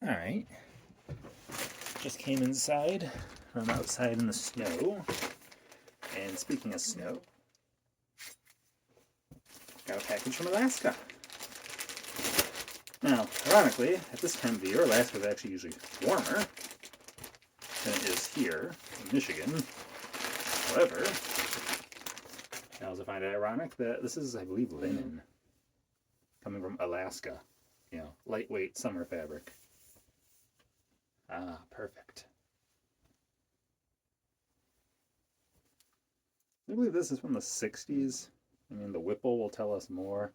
Alright, just came inside from outside in the snow, and speaking of snow, got a package from Alaska. Now, ironically, at this time of the year, Alaska is actually usually warmer than it is here in Michigan. However, I also find it ironic that this is, I believe, linen coming from Alaska. You know, lightweight summer fabric. Ah, perfect. I believe this is from the 60s. I mean, the Whipple will tell us more.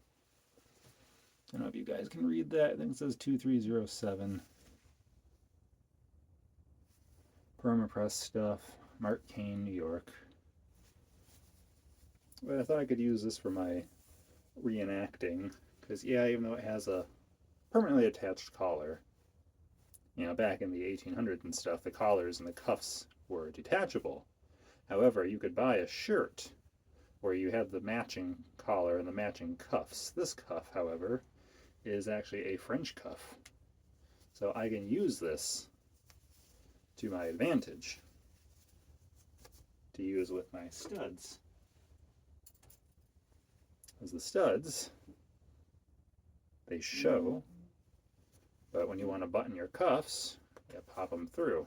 I don't know if you guys can read that. I think it says 2307. Permapress stuff. Mark Kayne, New York. But I thought I could use this for my reenacting. Because, yeah, even though it has a permanently attached collar, you know, back in the 1800s and stuff, the collars and the cuffs were detachable. However, you could buy a shirt where you had the matching collar and the matching cuffs. This cuff, however, is actually a French cuff. So I can use this to my advantage to use with my studs. As the studs, they show, but when you want to button your cuffs, you pop them through.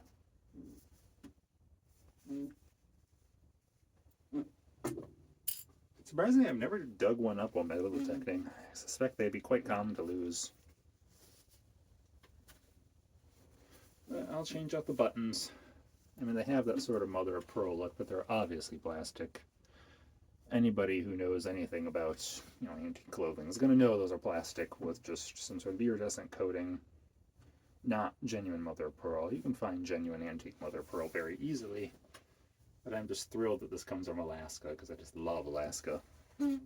Surprisingly, I've never dug one up while metal detecting. I suspect they'd be quite common to lose. But I'll change out the buttons. I mean, they have that sort of mother of pearl look, but they're obviously plastic. Anybody who knows anything about, you know, antique clothing is going to know those are plastic with just some sort of iridescent coating. Not genuine mother of pearl. You can find genuine antique mother of pearl very easily. But I'm just thrilled that this comes from Alaska, because I just love Alaska. One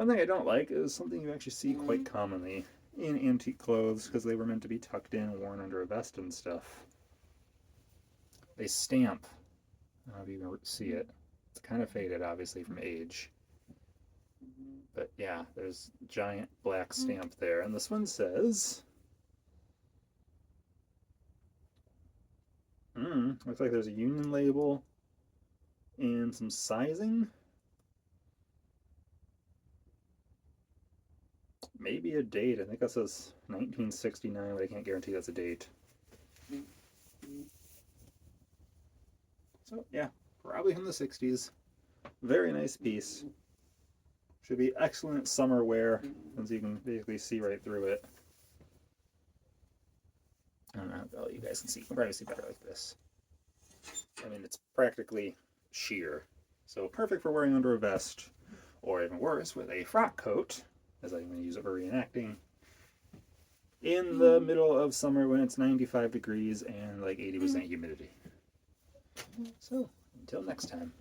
thing I don't like is something you actually see quite commonly in antique clothes, because they were meant to be tucked in and worn under a vest and stuff. They stamp. I don't know if you can see it. It's kind of faded, obviously, from age. But yeah, there's a giant black stamp there. And this one says... looks like there's a union label and some sizing. Maybe a date. I think that says 1969, but I can't guarantee that's a date. So yeah, probably from the 60s. Very nice piece. Should be excellent summer wear, since you can basically see right through it. I don't know how well you guys can see. You can probably see better like this. I mean, it's practically sheer. So perfect for wearing under a vest, or even worse, with a frock coat, as I'm going to use it for reenacting, in the middle of summer when it's 95 degrees and like 80% humidity. So, until next time.